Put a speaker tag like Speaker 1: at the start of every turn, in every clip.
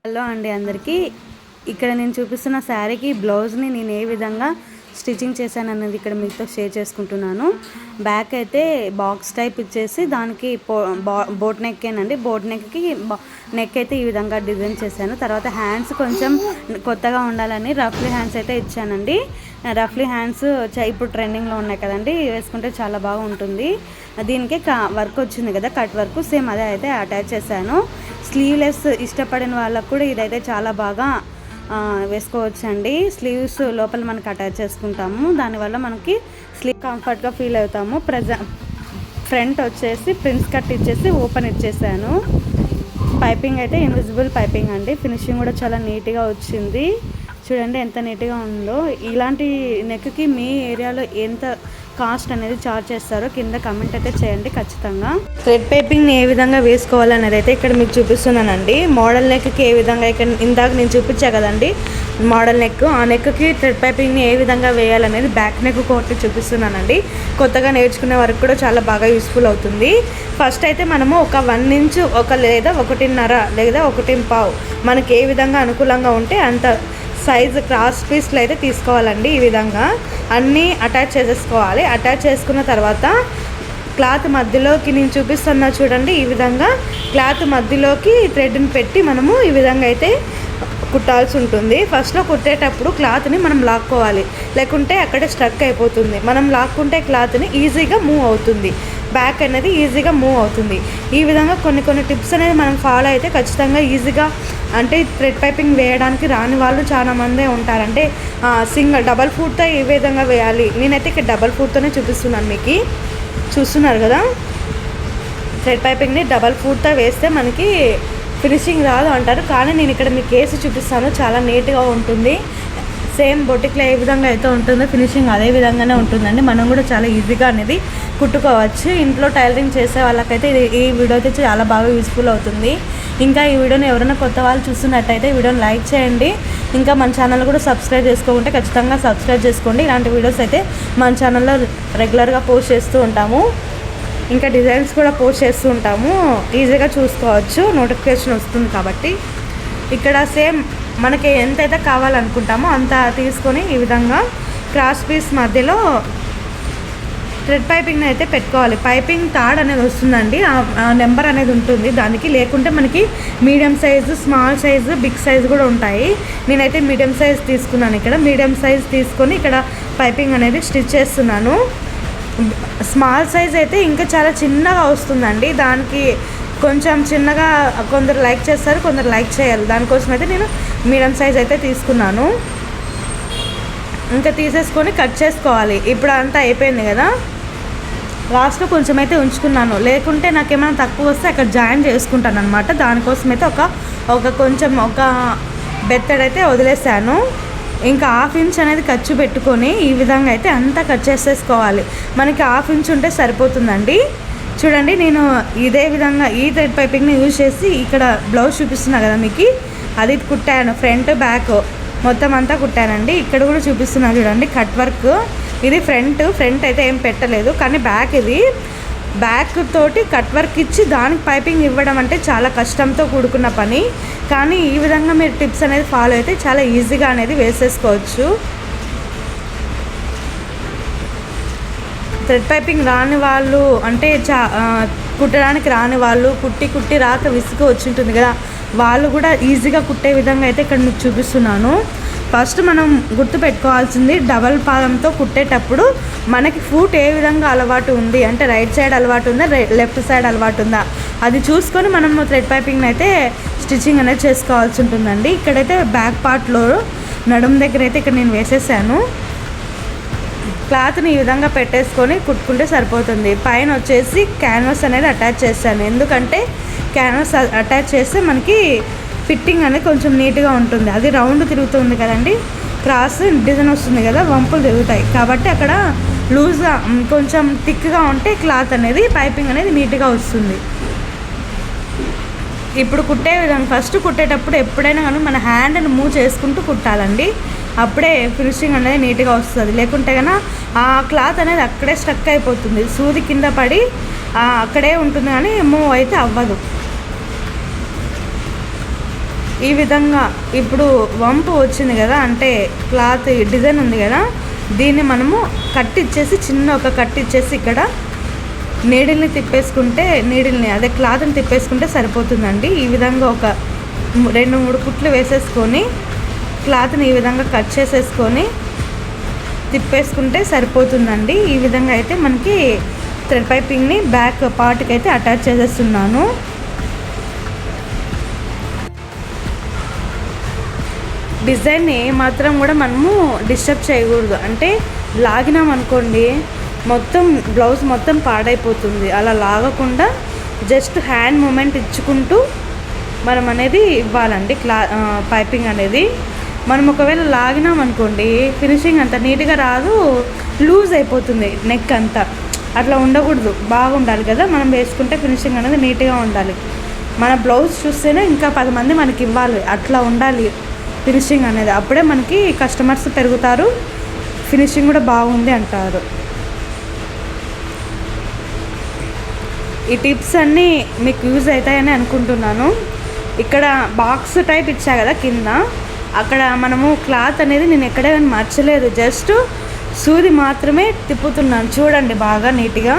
Speaker 1: Hello అండి అందరికీ. ఇక్కడ నేను చూపిస్తున్న శారీకి బ్లౌజ్ని నేను ఏ విధంగా స్టిచ్చింగ్ చేశాను అన్నది ఇక్కడ మీతో షేర్ చేసుకుంటున్నాను. బ్యాక్ అయితే బాక్స్ టైప్ ఇచ్చేసి దానికి బోట్ నెక్కేనండి. బోట్ నెక్కి నెక్ అయితే ఈ విధంగా డిజైన్ చేశాను. తర్వాత హ్యాండ్స్ కొంచెం కొత్తగా ఉండాలని రఫ్లీ హ్యాండ్స్ అయితే ఇచ్చానండి. రఫ్లీ హ్యాండ్స్ ఇప్పుడు ట్రెండింగ్లో ఉన్నాయి కదండి, వేసుకుంటే చాలా బాగా ఉంటుంది. దీనికి వర్క్ వచ్చింది కదా, కట్ వర్క్, సేమ్ అదే అయితే అటాచ్ చేశాను. స్లీవ్లెస్ ఇష్టపడిన వాళ్ళకు కూడా ఇదైతే చాలా బాగా వేసుకోవచ్చండి. స్లీవ్స్ లోపల మనకి అటాచ్ చేసుకుంటాము, దానివల్ల మనకి స్లీవ్ కంఫర్ట్గా ఫీల్ అవుతాము. ఫ్రంట్ వచ్చేసి ప్రిన్స్ కట్ ఇచ్చేసి ఓపెన్ ఇచ్చేసాను. పైపింగ్ అయితే ఇన్విజిబుల్ పైపింగ్ అండి. ఫినిషింగ్ కూడా చాలా నీట్గా వచ్చింది. చూడండి ఎంత నీట్గా ఉందో. ఇలాంటి నెక్కి మీ ఏరియాలో ఎంత కాస్ట్ అనేది చార్జ్ చేస్తారో కింద కమెంట్ అయితే చేయండి ఖచ్చితంగా. థ్రెడ్ పైపింగ్ని ఏ విధంగా వేసుకోవాలనేది అయితే ఇక్కడ మీకు చూపిస్తున్నానండి. మోడల్ నెక్కి ఏ విధంగా, ఇక్కడ ఇందాక నేను చూపించా కదండి మోడల్ నెక్, ఆ నెక్కి థ్రెడ్ పైపింగ్ని ఏ విధంగా వేయాలనేది బ్యాక్ నెక్ కోట్ చూపిస్తున్నానండి. కొత్తగా నేర్చుకునే వరకు కూడా చాలా బాగా యూస్ఫుల్ అవుతుంది. ఫస్ట్ అయితే మనము ఒక 1 ఇంచ్ లేదా 1.5 లేదా 1.5 మనకి ఏ విధంగా అనుకూలంగా ఉంటే అంత సైజు క్రాస్ పీస్లు అయితే తీసుకోవాలండి. ఈ విధంగా అన్నీ అటాచ్ చేసేసుకోవాలి. అటాచ్ చేసుకున్న తర్వాత క్లాత్ మధ్యలోకి నేను చూపిస్తున్నా చూడండి, ఈ విధంగా క్లాత్ మధ్యలోకి థ్రెడ్ని పెట్టి మనము ఈ విధంగా అయితే కుట్టాల్సి ఉంటుంది. ఫస్ట్లో కుట్టేటప్పుడు క్లాత్ని మనం లాక్కోవాలి, లేకుంటే అక్కడే స్ట్రక్ అయిపోతుంది. మనం లాక్కుంటే క్లాత్ని ఈజీగా మూవ్ అవుతుంది, బ్యాక్ అనేది ఈజీగా మూవ్ అవుతుంది. ఈ విధంగా కొన్ని టిప్స్ అనేది మనం ఫాలో అయితే ఖచ్చితంగా ఈజీగా, అంటే థ్రెడ్ పైపింగ్ వేయడానికి రాని వాళ్ళు చాలామందే ఉంటారు. అంటే డబల్ ఫుట్తో ఏ విధంగా వేయాలి, నేనైతే ఇక్కడ డబల్ ఫుట్తోనే చూపిస్తున్నాను. మీకు చూస్తున్నారు కదా, థ్రెడ్ పైపింగ్ని డబల్ ఫుట్తో వేస్తే మనకి ఫినిషింగ్ రాదు అంటారు, కానీ నేను ఇక్కడ మీకు వేసి చూపిస్తాను. చాలా నీట్గా ఉంటుంది. సేమ్ బొటిక్లో ఏ విధంగా అయితే ఉంటుందో ఫినిషింగ్ అదే విధంగానే ఉంటుందండి. మనం కూడా చాలా ఈజీగా అనేది కుట్టుకోవచ్చు. ఇంట్లో టైలరింగ్ చేసే వాళ్ళకైతే ఈ వీడియో అయితే చాలా బాగా యూస్ఫుల్ అవుతుంది. ఇంకా ఈ వీడియోని ఎవరైనా కొత్త వాళ్ళు చూస్తున్నట్టయితే వీడియోని లైక్ చేయండి. ఇంకా మన ఛానల్ కూడా సబ్స్క్రైబ్ చేసుకోకుంటే ఖచ్చితంగా సబ్స్క్రైబ్ చేసుకోండి. ఇలాంటి వీడియోస్ అయితే మన ఛానల్లో రెగ్యులర్గా పోస్ట్ చేస్తూ ఉంటాము. ఇంకా డిజైన్స్ కూడా పోస్ట్ చేస్తూ ఉంటాము, ఈజీగా చూసుకోవచ్చు, నోటిఫికేషన్ వస్తుంది కాబట్టి. ఇక్కడ సేమ్ మనకి ఎంతైతే కావాలనుకుంటామో అంత తీసుకొని ఈ విధంగా క్రాస్ పీస్ మధ్యలో థ్రెడ్ పైపింగ్ని అయితే పెట్టుకోవాలి. పైపింగ్ తాడ్ అనేది వస్తుందండి, ఆ నెంబర్ అనేది ఉంటుంది దానికి. లేకుంటే మనకి medium size, small size, big size కూడా ఉంటాయి. నేనైతే మీడియం సైజ్ తీసుకున్నాను. ఇక్కడ మీడియం సైజ్ తీసుకొని ఇక్కడ పైపింగ్ అనేది స్టిచ్ చేస్తున్నాను. స్మాల్ సైజ్ అయితే ఇంకా చాలా చిన్నగా వస్తుందండి, దానికి కొంచెం చిన్నగా కొందరు లైక్ చేస్తారు, కొందరు లైక్ చేయాలి. దానికోసం అయితే నేను మీడియం సైజ్ అయితే తీసుకున్నాను. ఇంకా తీసేసుకొని కట్ చేసుకోవాలి. ఇప్పుడు అంతా అయిపోయింది కదా, లాస్ట్లో కొంచెం అయితే ఉంచుకున్నాను, లేకుంటే నాకేమైనా తక్కువ వస్తే అక్కడ జాయిన్ చేసుకుంటాను అనమాట. దానికోసం అయితే ఒక బెత్తడైతే వదిలేసాను. ఇంకా 1/2 ఇంచ్ అనేది ఖర్చు పెట్టుకొని ఈ విధంగా అయితే అంతా కట్ చేసేసుకోవాలి. మనకి 1/2 ఇంచ్ ఉంటే సరిపోతుందండి. చూడండి, నేను ఇదే విధంగా ఈ థ్రెడ్ పైపింగ్ని యూజ్ చేసి ఇక్కడ బ్లౌజ్ చూపిస్తున్నా కదా మీకు, అది కుట్టాను. ఫ్రంట్ బ్యాక్ మొత్తం అంతా కుట్టానండి. ఇక్కడ కూడా చూపిస్తున్నా చూడండి, కట్ వర్క్. ఇది ఫ్రంట్ అయితే ఏం పెట్టలేదు, కానీ బ్యాక్ తోటి కట్ వర్క్ ఇచ్చి దానికి పైపింగ్ ఇవ్వడం అంటే చాలా కష్టంతో కూడుకున్న పని. కానీ ఈ విధంగా మీరు టిప్స్ అనేది ఫాలో అయితే చాలా ఈజీగా అనేది వేసేసుకోవచ్చు. థ్రెడ్ పైపింగ్ రాని వాళ్ళు, అంటే కుట్టడానికి రాని వాళ్ళు, కుట్టి రాక విసుగు వచ్చింటుంది కదా, వాళ్ళు కూడా ఈజీగా కుట్టే విధంగా అయితే ఇక్కడ మీకు చూపిస్తున్నాను. ఫస్ట్ మనం గుర్తు పెట్టుకోవాల్సింది, డబల్ పాదంతో కుట్టేటప్పుడు మనకి ఫూట్ ఏ విధంగా అలవాటు ఉంది, అంటే రైట్ సైడ్ అలవాటు ఉందా, లెఫ్ట్ సైడ్ అలవాటు ఉందా, అది చూసుకొని మనం థ్రెడ్ పైపింగ్ అయితే స్టిచ్చింగ్ అనేది చేసుకోవాల్సి ఉంటుందండి. ఇక్కడైతే బ్యాక్ పార్ట్లో నడుము దగ్గర అయితే ఇక్కడ నేను వేసేసాను. క్లాత్ని ఈ విధంగా పెట్టేసుకొని కుట్టుకుంటే సరిపోతుంది. పైన వచ్చేసి క్యాన్వాస్ అనేది అటాచ్ చేశాను, ఎందుకంటే క్యాన్వాస్ అటాచ్ చేస్తే మనకి ఫిట్టింగ్ అనేది కొంచెం నీట్గా ఉంటుంది. అది రౌండ్ తిరుగుతుంది కదండి, క్రాస్ డిజైన్ వస్తుంది కదా, వంపులు తిరుగుతాయి. కాబట్టి అక్కడ లూజ్గా కొంచెం థిక్గా ఉంటే క్లాత్ అనేది, పైపింగ్ అనేది నీట్గా వస్తుంది. ఇప్పుడు కుట్టే విధంగా ఫస్ట్ కుట్టేటప్పుడు ఎప్పుడైనా కానీ మన హ్యాండ్ని మూవ్ చేసుకుంటూ కుట్టాలండి, అప్పుడే ఫినిషింగ్ అనేది నీట్గా వస్తుంది. లేకుంటే కన్నా ఆ క్లాత్ అనేది అక్కడే స్ట్రక్ అయిపోతుంది, సూది కింద పడి అక్కడే ఉంటుంది కానీ మూవ్ అయితే అవ్వదు. ఈ విధంగా ఇప్పుడు వంపు వచ్చింది కదా, అంటే క్లాత్ డిజైన్ ఉంది కదా, దీన్ని మనము కట్టిచ్చేసి చిన్న ఒక కట్టిచ్చేసి ఇక్కడ నీడిల్ని తిప్పేసుకుంటే, అదే క్లాత్ని తిప్పేసుకుంటే సరిపోతుందండి. ఈ విధంగా ఒక 2-3 కుట్లు వేసేసుకొని క్లాత్ని ఈ విధంగా కట్ చేసేసుకొని తిప్పేసుకుంటే సరిపోతుందండి. ఈ విధంగా అయితే మనకి థ్రెడ్ పైపింగ్ని బ్యాక్ పార్ట్కి అయితే అటాచ్ చేసేస్తున్నాను. డిజైన్ని ఏమాత్రం కూడా మనము డిస్టర్బ్ చేయకూడదు. అంటే లాగినామనుకోండి మొత్తం బ్లౌజ్ మొత్తం పాడైపోతుంది. అలా లాగకుండా జస్ట్ హ్యాండ్ మూమెంట్ ఇచ్చుకుంటూ మనం అనేది ఇవ్వాలండి పైపింగ్ అనేది. మనం ఒకవేళ లాగినామనుకోండి ఫినిషింగ్ అంత నీట్గా రాదు, లూజ్ అయిపోతుంది నెక్ అంతా. అట్లా ఉండకూడదు, బాగుండాలి కదా మనం వేసుకుంటే ఫినిషింగ్ అనేది నీట్గా ఉండాలి. మన బ్లౌజ్ చూస్తేనే ఇంకా 10 మంది మనకి ఇవ్వాలి, అట్లా ఉండాలి ఫినిషింగ్ అనేది. అప్పుడే మనకి కస్టమర్స్ పెరుగుతారు, ఫినిషింగ్ కూడా బాగుంది అంటారు. ఈ టిప్స్ అన్నీ మీకు యూజ్ అవుతాయని అనుకుంటున్నాను. ఇక్కడ బాక్స్ టైప్ ఇచ్చా కదా కింద, అక్కడ మనము క్లాత్ అనేది నేను ఎక్కడే కానీ మర్చలేదు, జస్ట్ సూది మాత్రమే తిప్పుతున్నాను. చూడండి బాగా నీట్గా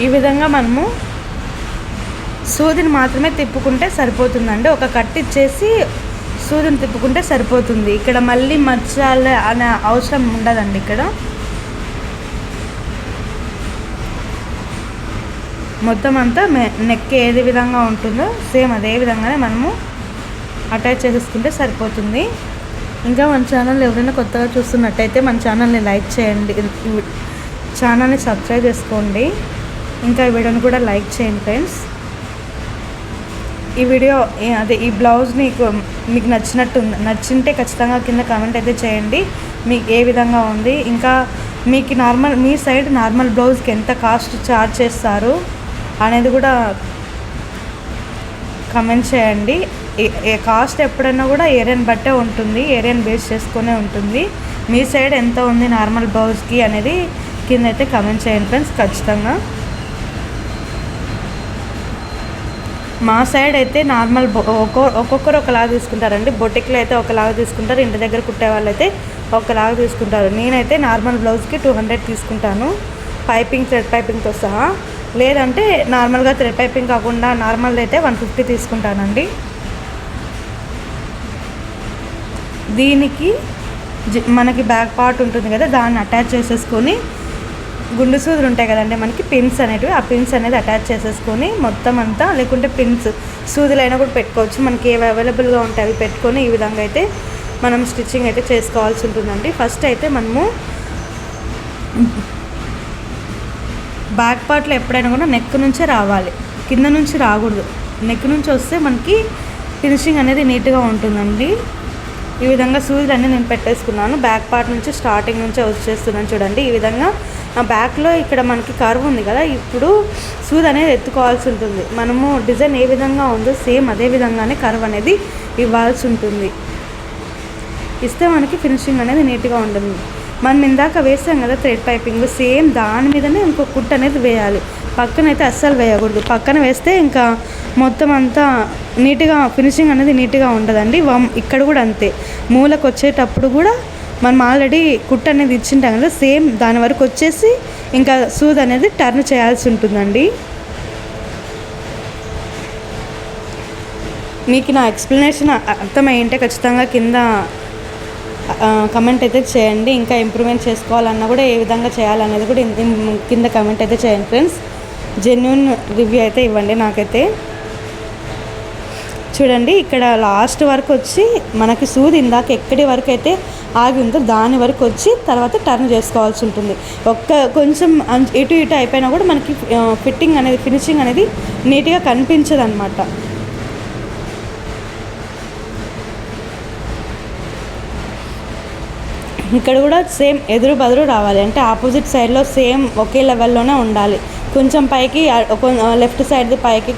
Speaker 1: ఈ విధంగా మనము సూదిని మాత్రమే తిప్పుకుంటే సరిపోతుందండి. ఒక కట్ ఇచ్చేసి సూదిని తిప్పుకుంటే సరిపోతుంది. ఇక్కడ మళ్ళీ మర్చాలి అనే అవసరం ఉండదండి. ఇక్కడ మొత్తం అంతా నెక్ ఏది విధంగా ఉంటుందో సేమ్ అదే విధంగానే మనము అటాచ్ చేసేసుకుంటే సరిపోతుంది. ఇంకా మన ఛానల్ ఎవరైనా కొత్తగా చూస్తున్నట్టయితే మన ఛానల్ని లైక్ చేయండి, ఛానల్ని సబ్స్క్రైబ్ చేసుకోండి. ఇంకా ఈ వీడియోని కూడా లైక్ చేయండి ఫ్రెండ్స్. ఈ వీడియో ఈ బ్లౌజ్ మీకు నచ్చింటే ఖచ్చితంగా కింద కామెంట్ అయితే చేయండి మీకు ఏ విధంగా ఉంది. ఇంకా మీకు మీ సైడ్ నార్మల్ బ్లౌజ్కి ఎంత కాస్ట్ ఛార్జ్ చేస్తారు అనేది కూడా కమెంట్ చేయండి. కాస్ట్ ఎప్పుడైనా కూడా ఏరియాని బట్టే ఉంటుంది, ఏరియాని బేస్ చేసుకునే ఉంటుంది. మీ సైడ్ ఎంత ఉంది నార్మల్ బ్లౌజ్కి అనేది కింద అయితే కమెంట్ చేయండి ఫ్రెండ్స్ ఖచ్చితంగా. మా సైడ్ అయితే నార్మల్ ఒక్కొక్కరు ఒకలాగా తీసుకుంటారండి. బొటిక్లో అయితే ఒకలాగా తీసుకుంటారు, ఇంటి దగ్గర కుట్టే వాళ్ళు అయితే ఒకలాగా తీసుకుంటారు. నేనైతే నార్మల్ బ్లౌజ్కి 200 తీసుకుంటాను, థ్రెడ్ పైపింగ్తో సహా. లేదంటే నార్మల్గా థ్రెడ్ పైపింగ్ కాకుండా నార్మల్ అయితే 150 తీసుకుంటానండి. దీనికి మనకి బ్యాక్ పార్ట్ ఉంటుంది కదా, దాన్ని అటాచ్ చేసేసుకొని గుండు సూదులు ఉంటాయి కదండి మనకి పిన్స్ అనేటివి, ఆ పిన్స్ అనేది అటాచ్ చేసేసుకొని మొత్తం అంతా, లేకుంటే పిన్స్ సూదులైనా కూడా పెట్టుకోవచ్చు, మనకి ఏవి అవైలబుల్గా ఉంటాయి అవి పెట్టుకొని ఈ విధంగా అయితే మనం స్టిచ్చింగ్ అయితే చేసుకోవాల్సి ఉంటుందండి. ఫస్ట్ అయితే మనము బ్యాక్ పార్ట్లో ఎప్పుడైనా కూడా నెక్ నుంచే రావాలి, కింద నుంచి రాకూడదు. నెక్ నుంచి వస్తే మనకి ఫినిషింగ్ అనేది నీట్గా ఉంటుందండి. ఈ విధంగా సూదులన్నీ నేను పెట్టేసుకున్నాను. బ్యాక్ పార్ట్ నుంచి స్టార్టింగ్ నుంచే వచ్చేస్తున్నాను చూడండి. ఈ విధంగా ఆ బ్యాక్లో ఇక్కడ మనకి కర్వ్ ఉంది కదా, ఇప్పుడు సూది అనేది ఎత్తుకోవాల్సి ఉంటుంది. మనము డిజైన్ ఏ విధంగా ఉందో సేమ్ అదే విధంగానే కర్వ్ అనేది ఇవ్వాల్సి ఉంటుంది. ఇస్తే మనకి ఫినిషింగ్ అనేది నీట్గా ఉంటుంది. మనం ఇందాక వేసాం కదా థ్రెడ్ పైపింగ్, సేమ్ దాని మీదనే ఇంకో కుట్ అనేది వేయాలి. పక్కన అయితే అస్సలు వేయకూడదు, పక్కన వేస్తే ఇంకా మొత్తం అంతా నీట్గా ఫినిషింగ్ అనేది నీట్గా ఉండదండి. ఇక్కడ కూడా అంతే, మూలకు వచ్చేటప్పుడు కూడా మనం ఆల్రెడీ కుట్ అనేది ఇచ్చింటాం కదా, సేమ్ దాని వరకు వచ్చేసి ఇంకా సూది అనేది టర్న్ చేయాల్సి ఉంటుందండి. మీకు నా ఎక్స్ప్లెనేషన్ అర్థమయ్యింటే ఖచ్చితంగా కింద కమెంట్ అయితే చేయండి. ఇంకా ఇంప్రూవ్మెంట్ చేసుకోవాలన్నా కూడా ఏ విధంగా చేయాలనేది కూడా కింద కమెంట్ అయితే చేయండి ఫ్రెండ్స్. జెన్యూన్ రివ్యూ అయితే ఇవ్వండి నాకైతే. చూడండి ఇక్కడ లాస్ట్ వరకు వచ్చి మనకి సూది ఇందాక ఎక్కడి వరకు అయితే ఆగి ఉందో దాని వరకు వచ్చి తర్వాత టర్న్ చేసుకోవాల్సి ఉంటుంది. కొంచెం ఇటు అయిపోయినా కూడా మనకి ఫినిషింగ్ అనేది నీట్గా కనిపించదు అన్నమాట. ఇక్కడ కూడా సేమ్ ఎదురు బదురు రావాలి, అంటే ఆపోజిట్ సైడ్లో సేమ్ ఒకే లెవెల్లోనే ఉండాలి. కొంచెం పైకి లెఫ్ట్ సైడ్ది పైకి,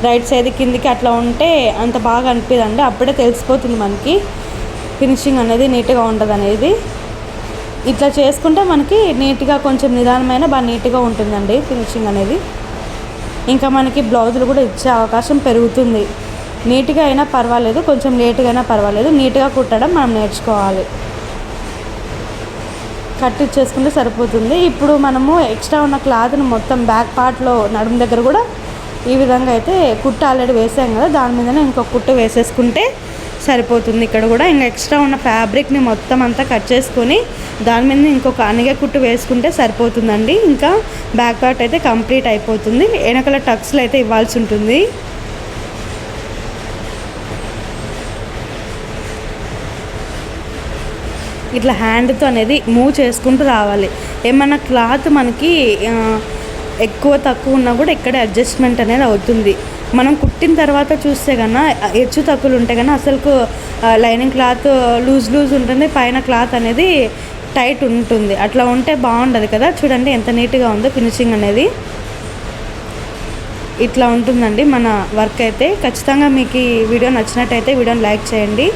Speaker 1: రైట్ సైడ్ కిందికి అట్లా ఉంటే అంత బాగా అనిపిదండి. అప్పుడే తెలిసిపోతుంది మనకి ఫినిషింగ్ అనేది నీట్గా ఉండదు అనేది. ఇట్లా చేసుకుంటే మనకి నీట్గా కొంచెం నిదానమైన బాగా నీట్గా ఉంటుందండి ఫినిషింగ్ అనేది. ఇంకా మనకి బ్లౌజులు కూడా ఇచ్చే అవకాశం పెరుగుతుంది. నీట్గా అయినా పర్వాలేదు, కొంచెం లేట్గా అయినా పర్వాలేదు, నీట్గా కుట్టడం మనం నేర్చుకోవాలి. కట్ ఇచ్చేసుకుంటే సరిపోతుంది. ఇప్పుడు మనము ఎక్స్ట్రా ఉన్న క్లాత్ని మొత్తం బ్యాక్ పార్ట్లో నడుము దగ్గర కూడా ఈ విధంగా అయితే కుట్టు ఆల్రెడీ వేసాం కదా, దాని మీదనే ఇంకొక కుట్టు వేసేసుకుంటే సరిపోతుంది. ఇక్కడ కూడా ఇంకా ఎక్స్ట్రా ఉన్న ఫ్యాబ్రిక్ని మొత్తం అంతా కట్ చేసుకొని దాని మీద ఇంకొక అనిగే కుట్టు వేసుకుంటే సరిపోతుందండి. ఇంకా బ్యాక్ పార్ట్ అయితే కంప్లీట్ అయిపోతుంది. వెనకాల టక్స్లు అయితే ఇవ్వాల్సి ఉంటుంది. ఇట్లా హ్యాండ్తో అనేది మూవ్ చేసుకుంటూ రావాలి. ఏమన్నా క్లాత్ మనకి ఎక్కువ తక్కువ ఉన్నా కూడా ఇక్కడే అడ్జస్ట్మెంట్ అనేది అవుతుంది. మనం కుట్టిన తర్వాత చూస్తే కన్నా హెచ్చు తక్కువలు ఉంటే కన్నా అసలు లైనింగ్ క్లాత్ లూజ్ ఉంటుంది, పైన క్లాత్ అనేది టైట్ ఉంటుంది. అట్లా ఉంటే బాగుండదు కదా. చూడండి ఎంత నీట్గా ఉందో ఫినిషింగ్ అనేది. ఇట్లా ఉంటుందండి మన వర్క్ అయితే. ఖచ్చితంగా మీకు ఈ వీడియో నచ్చినట్టయితే వీడియోని లైక్ చేయండి.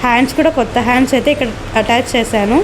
Speaker 1: హ్యాండ్స్ కూడా కొత్త హ్యాండ్స్ అయితే ఇక్కడ అటాచ్ చేశాను.